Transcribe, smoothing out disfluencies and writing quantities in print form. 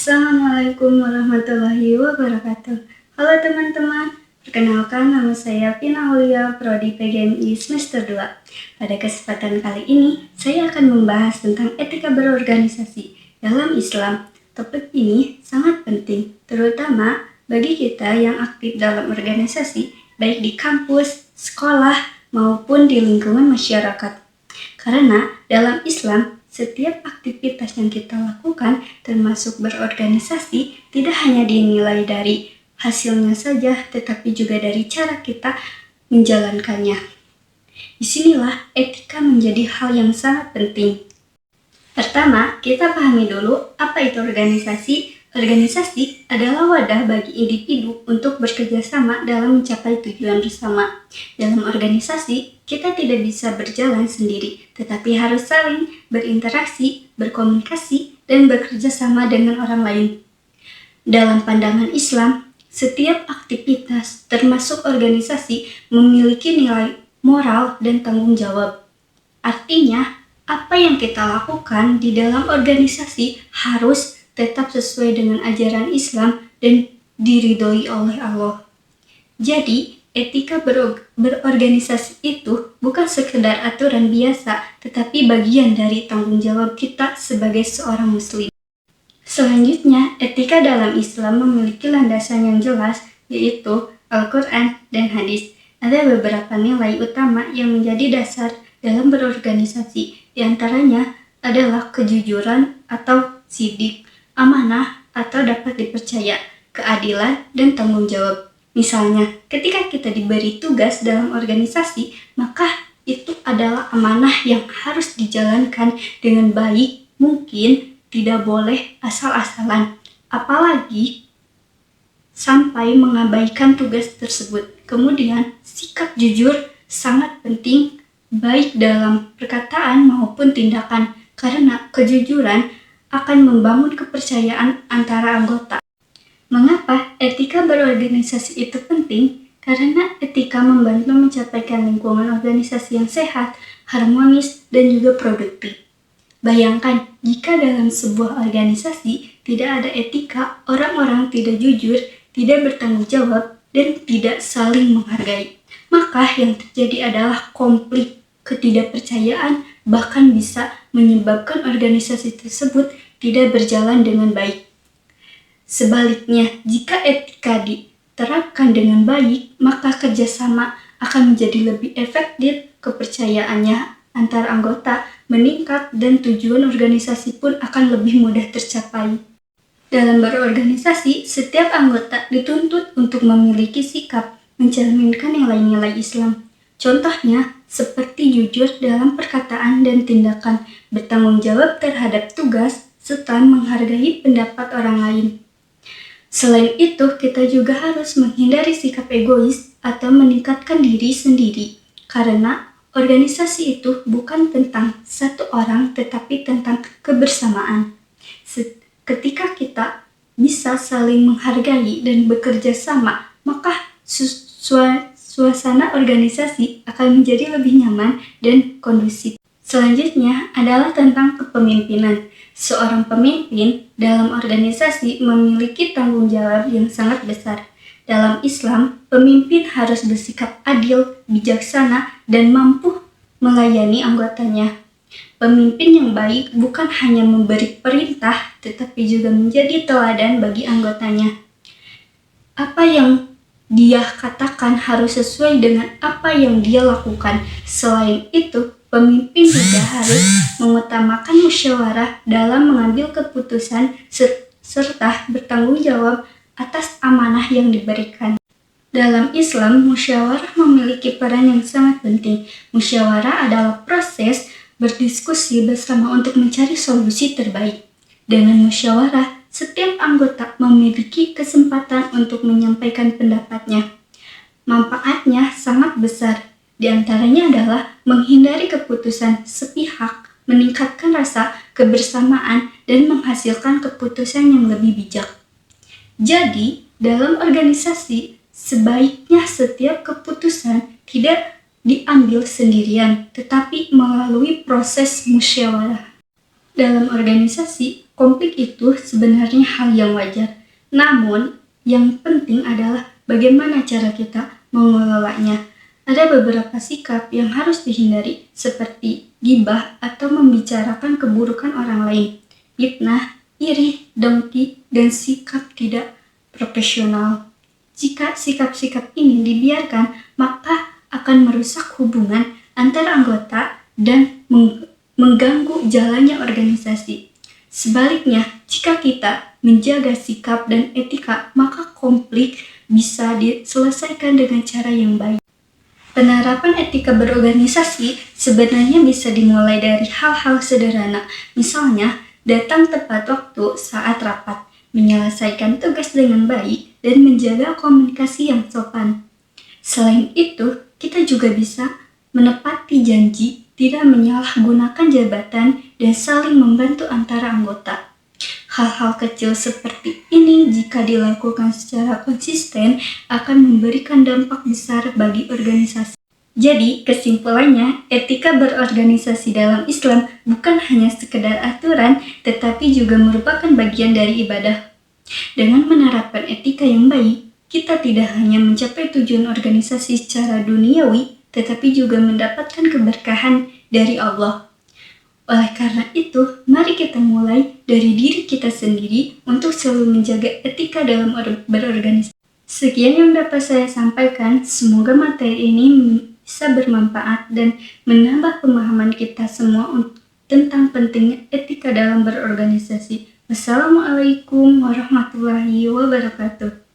Assalamualaikum warahmatullahi wabarakatuh. Halo teman-teman, perkenalkan nama saya Vina Aulia, Prodi PGMI semester 2. Pada kesempatan kali ini, saya akan membahas tentang etika berorganisasi dalam Islam. Topik ini sangat penting, terutama bagi kita yang aktif dalam organisasi, baik di kampus, sekolah, maupun di lingkungan masyarakat. Karena dalam Islam, setiap aktivitas yang kita lakukan, termasuk berorganisasi, tidak hanya dinilai dari hasilnya saja, tetapi juga dari cara kita menjalankannya. Disinilah etika menjadi hal yang sangat penting. Pertama, kita pahami dulu apa itu organisasi. Organisasi adalah wadah bagi individu untuk bekerja sama dalam mencapai tujuan bersama. Dalam organisasi, kita tidak bisa berjalan sendiri, tetapi harus saling berinteraksi, berkomunikasi, dan bekerja sama dengan orang lain. Dalam pandangan Islam, setiap aktivitas, termasuk organisasi, memiliki nilai moral dan tanggung jawab. Artinya, apa yang kita lakukan di dalam organisasi harus tetap sesuai dengan ajaran Islam dan diridhoi oleh Allah. Jadi, etika berorganisasi itu bukan sekedar aturan biasa, tetapi bagian dari tanggung jawab kita sebagai seorang muslim. Selanjutnya, etika dalam Islam memiliki landasan yang jelas, yaitu Al-Quran dan hadis. Ada beberapa nilai utama yang menjadi dasar dalam berorganisasi. Di antaranya adalah kejujuran atau sidik, amanah atau dapat dipercaya, keadilan, dan tanggung jawab. Misalnya, ketika kita diberi tugas dalam organisasi, maka itu adalah amanah yang harus dijalankan dengan baik, mungkin tidak boleh asal-asalan, apalagi sampai mengabaikan tugas tersebut. Kemudian, sikap jujur sangat penting baik dalam perkataan maupun tindakan, karena kejujuran akan membangun kepercayaan antara anggota. Mengapa etika berorganisasi itu penting? Karena etika membantu mencapaikan lingkungan organisasi yang sehat, harmonis, dan juga produktif. Bayangkan, jika dalam sebuah organisasi tidak ada etika, orang-orang tidak jujur, tidak bertanggung jawab, dan tidak saling menghargai. Maka yang terjadi adalah konflik, ketidakpercayaan, bahkan bisa menyebabkan organisasi tersebut tidak berjalan dengan baik. Sebaliknya, jika etika diterapkan dengan baik, maka kerjasama akan menjadi lebih efektif, kepercayaannya antar anggota meningkat, dan tujuan organisasi pun akan lebih mudah tercapai. Dalam berorganisasi, setiap anggota dituntut untuk memiliki sikap mencerminkan nilai-nilai Islam. Contohnya, seperti jujur dalam perkataan dan tindakan, bertanggung jawab terhadap tugas, serta menghargai pendapat orang lain. Selain itu, kita juga harus menghindari sikap egois atau meningkatkan diri sendiri, karena organisasi itu bukan tentang satu orang, tetapi tentang kebersamaan. Ketika kita bisa saling menghargai dan bekerja sama, maka suasana organisasi akan menjadi lebih nyaman dan kondusif. Selanjutnya adalah tentang kepemimpinan. Seorang pemimpin dalam organisasi memiliki tanggung jawab yang sangat besar. Dalam Islam, pemimpin harus bersikap adil, bijaksana, dan mampu melayani anggotanya. Pemimpin yang baik bukan hanya memberi perintah, tetapi juga menjadi teladan bagi anggotanya. Apa yang dia katakan harus sesuai dengan apa yang dia lakukan. Selain itu, pemimpin juga harus mengutamakan musyawarah dalam mengambil keputusan serta bertanggung jawab atas amanah yang diberikan. Dalam Islam, musyawarah memiliki peran yang sangat penting. Musyawarah adalah proses berdiskusi bersama untuk mencari solusi terbaik. Dengan musyawarah, setiap anggota memiliki kesempatan untuk menyampaikan pendapatnya. Manfaatnya sangat besar. Di antaranya adalah menghindari keputusan sepihak, meningkatkan rasa kebersamaan, dan menghasilkan keputusan yang lebih bijak. Jadi, dalam organisasi, sebaiknya setiap keputusan tidak diambil sendirian, tetapi melalui proses musyawarah. Dalam organisasi, Konflik itu sebenarnya hal yang wajar. Namun, yang penting adalah bagaimana cara kita mengelolanya. Ada beberapa sikap yang harus dihindari, seperti gibah atau membicarakan keburukan orang lain, fitnah, iri, dengki, dan sikap tidak profesional. Jika sikap-sikap ini dibiarkan, maka akan merusak hubungan antar anggota dan mengganggu jalannya organisasi. Sebaliknya, jika kita menjaga sikap dan etika, maka konflik bisa diselesaikan dengan cara yang baik. Penerapan etika berorganisasi sebenarnya bisa dimulai dari hal-hal sederhana, misalnya datang tepat waktu saat rapat, menyelesaikan tugas dengan baik, dan menjaga komunikasi yang sopan. Selain itu, kita juga bisa menepati janji, tidak menyalahgunakan jabatan, dan saling membantu antara anggota. Hal-hal kecil seperti ini jika dilakukan secara konsisten akan memberikan dampak besar bagi organisasi. Jadi, kesimpulannya, etika berorganisasi dalam Islam bukan hanya sekedar aturan, tetapi juga merupakan bagian dari ibadah. Dengan menerapkan etika yang baik, kita tidak hanya mencapai tujuan organisasi secara duniawi, tetapi juga mendapatkan keberkahan dari Allah. Oleh karena itu, mari kita mulai dari diri kita sendiri untuk selalu menjaga etika dalam berorganisasi. Sekian yang dapat saya sampaikan, semoga materi ini bisa bermanfaat dan menambah pemahaman kita semua tentang pentingnya etika dalam berorganisasi. Wassalamualaikum warahmatullahi wabarakatuh.